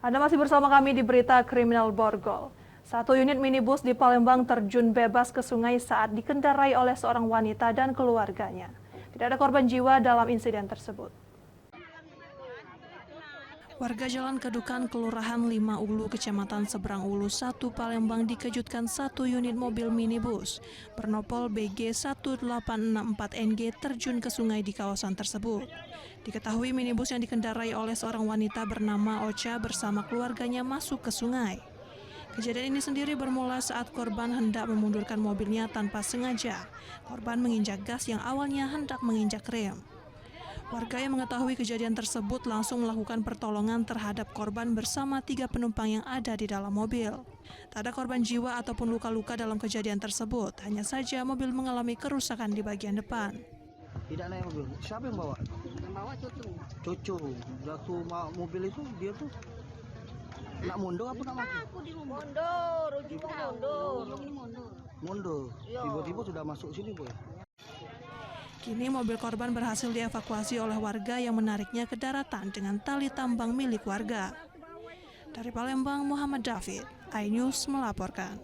Anda masih bersama kami di Berita Kriminal Borgol. Satu unit minibus di Palembang terjun bebas ke sungai saat dikendarai oleh seorang wanita dan keluarganya. Tidak ada korban jiwa dalam insiden tersebut. Warga Jalan Kedukan, Kelurahan 5 Ulu, Kecamatan Seberang Ulu 1, Palembang dikejutkan satu unit mobil minibus bernopol BG 1864NG terjun ke sungai di kawasan tersebut. Diketahui minibus yang dikendarai oleh seorang wanita bernama Ocha bersama keluarganya masuk ke sungai. Kejadian ini sendiri bermula saat korban hendak memundurkan mobilnya tanpa sengaja. Korban menginjak gas yang awalnya hendak menginjak rem. Warga yang mengetahui kejadian tersebut langsung melakukan pertolongan terhadap korban bersama 3 penumpang yang ada di dalam mobil. Tak ada korban jiwa ataupun luka-luka dalam kejadian tersebut, hanya saja mobil mengalami kerusakan di bagian depan. Tidak naik mobil. Siapa yang bawa? Yang bawa cucu. Cucu. Waktu mobil itu dia tuh nak mundur apa nak maju? Aku di mundur, ujungnya mundur. Mundur. Tiba-tiba sudah masuk sini, Boy. Kini mobil korban berhasil dievakuasi oleh warga yang menariknya ke daratan dengan tali tambang milik warga. Dari Palembang, Muhammad David, iNews melaporkan.